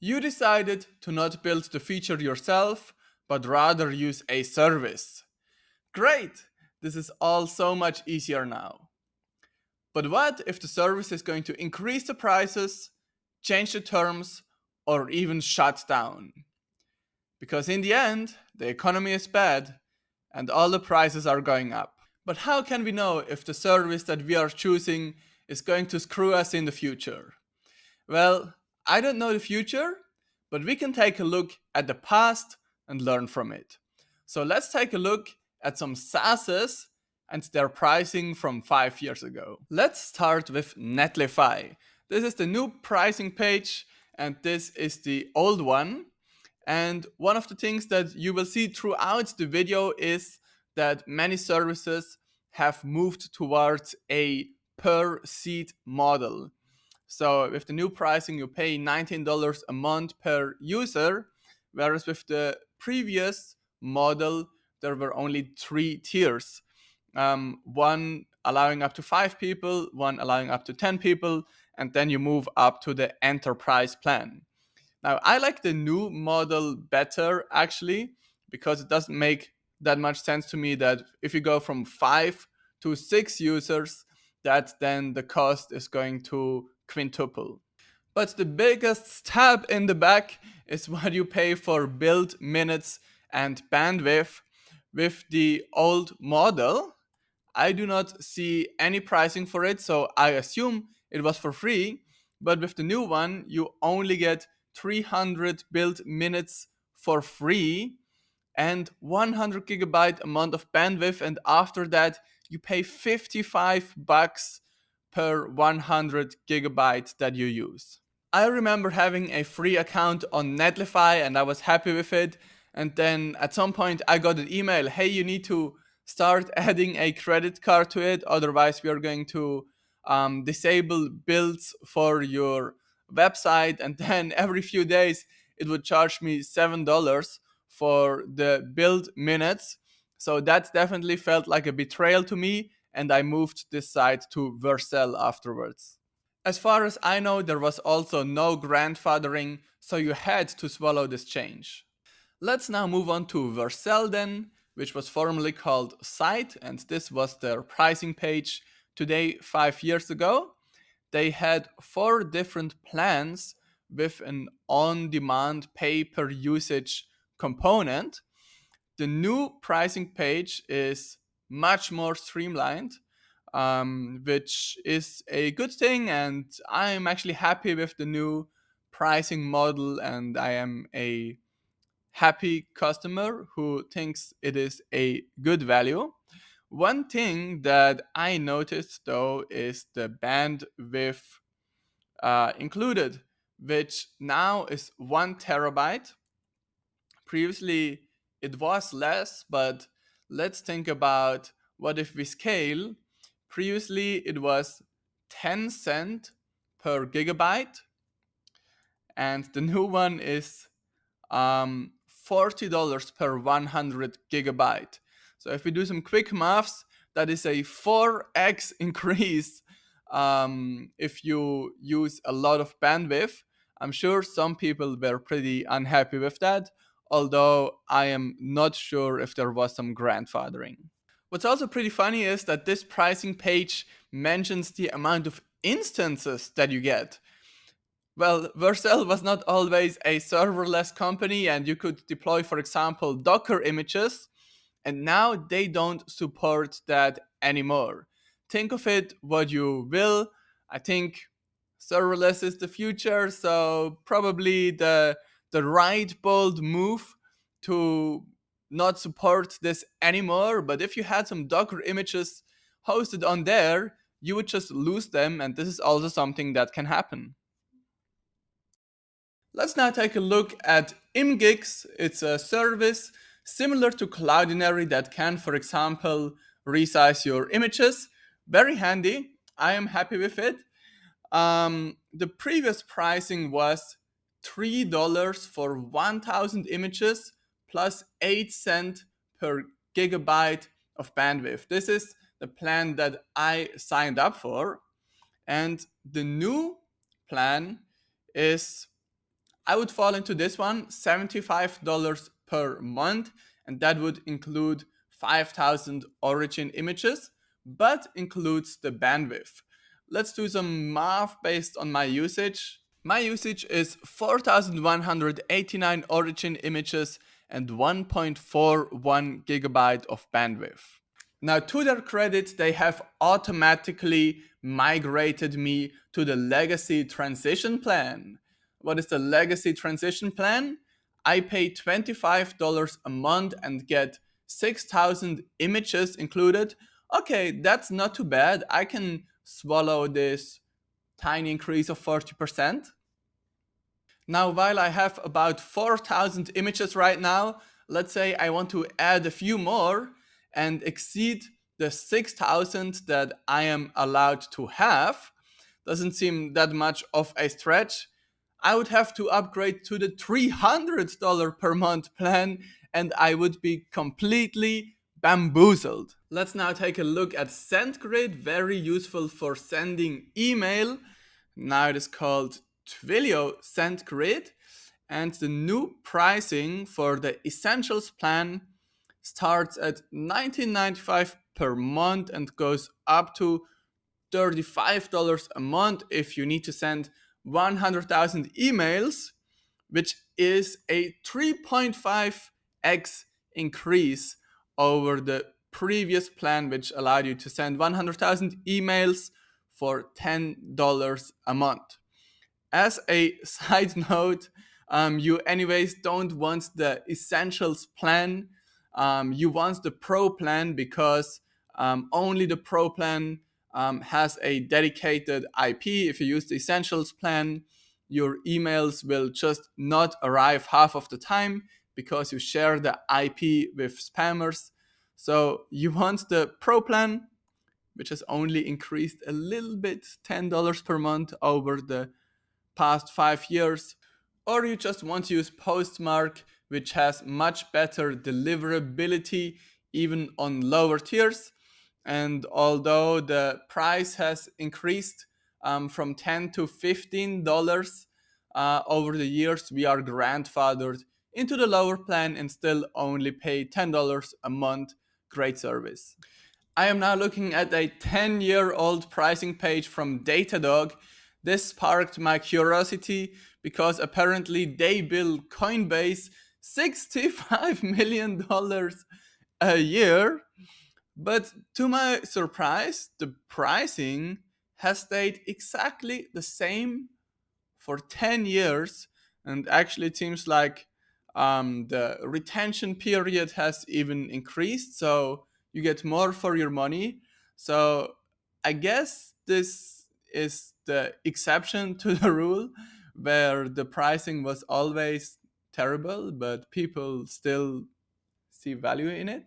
You decided to not build the feature yourself, but rather use a service. Great! This is all so much easier now. But what if the service is going to increase the prices, change the terms, or even shut down? Because in the end, the economy is bad and all the prices are going up. But how can we know if the service that we are choosing is going to screw us in the future? Well, I don't know the future, but we can take a look at the past and learn from it. So let's take a look at some SaaSes and their pricing from 5 years ago. Let's start with Netlify. This is the new pricing page and this is the old one. And one of the things that you will see throughout the video is that many services have moved towards a per seat model. So with the new pricing, you pay $19 a month per user, whereas with the previous model, there were only three tiers. One allowing up to 5 people, one allowing up to 10 people, and then you move up to the enterprise plan. Now, I like the new model better actually, because it doesn't make that much sense to me that if you go from 5 to 6 users, that then the cost is going to quintuple. But the biggest stab in the back is what you pay for build minutes and bandwidth. With the old model, I do not see any pricing for it, so I assume it was for free. But with the new one, you only get 300 build minutes for free and 100 gigabyte amount of bandwidth, and after that you pay $55 per 100 gigabyte that you use. I remember having a free account on Netlify and I was happy with it. And then at some point I got an email, hey, you need to start adding a credit card to it. Otherwise, we are going to disable builds for your website. And then every few days, it would charge me $7 for the build minutes. So that definitely felt like a betrayal to me. And I moved this site to Vercel afterwards. As far as I know, there was also no grandfathering, so you had to swallow this change. Let's now move on to Vercel then, which was formerly called Site, and this was their pricing page today, 5 years ago. They had 4 different plans with an on-demand pay-per-usage component. The new pricing page is much more streamlined, which is a good thing. And I'm actually happy with the new pricing model, and I am a happy customer who thinks it is a good value. One thing that I noticed though is the bandwidth included, which now is 1 terabyte. Previously, it was less, but let's think about what if we scale. Previously, it was 10 cent per gigabyte, and the new one is $40 per 100 gigabyte. So if we do some quick maths, that is a 4x increase if you use a lot of bandwidth. I'm sure some people were pretty unhappy with that, although I am not sure if there was some grandfathering. What's also pretty funny is that this pricing page mentions the amount of instances that you get. Well, Vercel was not always a serverless company, and you could deploy, for example, Docker images, and now they don't support that anymore. Think of it what you will. I think serverless is the future, so probably the right bold move to not support this anymore. But if you had some Docker images hosted on there, you would just lose them, and this is also something that can happen. Let's now take a look at Imgigs. It's a service similar to Cloudinary that can, for example, resize your images. Very handy. I am happy with it. The previous pricing was $3 for 1,000 images plus 8 cents per gigabyte of bandwidth. This is the plan that I signed up for. And the new plan is I would fall into this one, $75 per month, and that would include 5,000 origin images, but includes the bandwidth. Let's do some math based on my usage. My usage is 4,189 origin images and 1.41 gigabyte of bandwidth. Now, to their credit, they have automatically migrated me to the legacy transition plan. What is the legacy transition plan? I pay $25 a month and get 6,000 images included. Okay, that's not too bad. I can swallow this tiny increase of 40%. Now, while I have about 4,000 images right now, let's say I want to add a few more and exceed the 6,000 that I am allowed to have. Doesn't seem that much of a stretch. I would have to upgrade to the $300 per month plan and I would be completely bamboozled. Let's now take a look at SendGrid, very useful for sending email. Now it is called Twilio SendGrid, and the new pricing for the Essentials plan starts at $19.95 per month and goes up to $35 a month if you need to send 100,000 emails, which is a 3.5x increase over the previous plan, which allowed you to send 100,000 emails for $10 a month. As a side note, you anyways don't want the essentials plan. You want the pro plan because only the pro plan has a dedicated IP. If you use the essentials plan, your emails will just not arrive half of the time because you share the IP with spammers. So you want the pro plan, which has only increased a little bit, $10 per month over the past 5 years, or you just want to use Postmark, which has much better deliverability even on lower tiers. And although the price has increased from $10 to $15 over the years, we are grandfathered into the lower plan and still only pay $10 a month. Great service. I am now looking at a 10-year-old pricing page from Datadog. This sparked my curiosity because apparently they bill Coinbase $65 million a year. But to my surprise, the pricing has stayed exactly the same for 10 years. And actually, it seems like the retention period has even increased. So you get more for your money. So I guess this is the exception to the rule where the pricing was always terrible, but people still see value in it.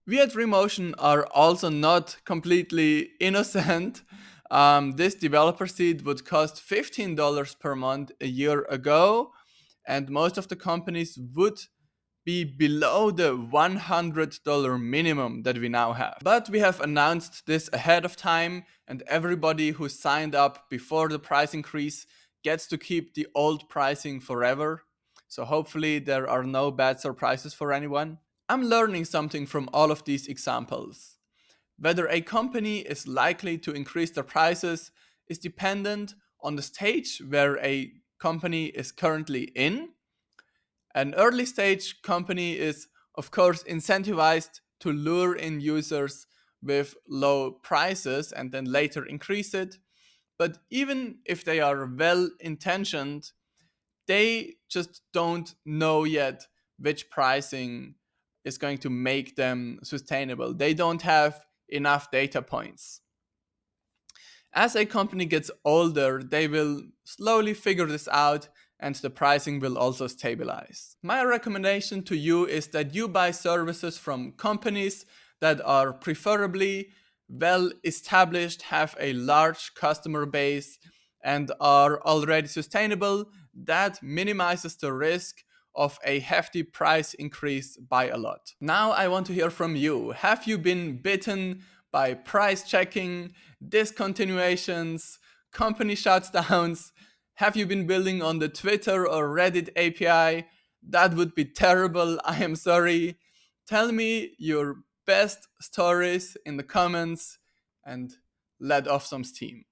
We at Remotion are also not completely innocent. This developer seat would cost $15 per month a year ago, and most of the companies would be below the $100 minimum that we now have. But we have announced this ahead of time, and everybody who signed up before the price increase gets to keep the old pricing forever. So hopefully there are no bad surprises for anyone. I'm learning something from all of these examples. Whether a company is likely to increase their prices is dependent on the stage where a company is currently in. An early stage company is, of course, incentivized to lure in users with low prices and then later increase it. But even if they are well intentioned, they just don't know yet which pricing is going to make them sustainable. They don't have enough data points. As a company gets older, they will slowly figure this out and the pricing will also stabilize. My recommendation to you is that you buy services from companies that are preferably well established, have a large customer base, and are already sustainable. That minimizes the risk of a hefty price increase by a lot. Now I want to hear from you. Have you been bitten by price checking, discontinuations, company shutdowns? Have you been building on the Twitter or Reddit API? That would be terrible, I am sorry. Tell me your best stories in the comments and let off some steam.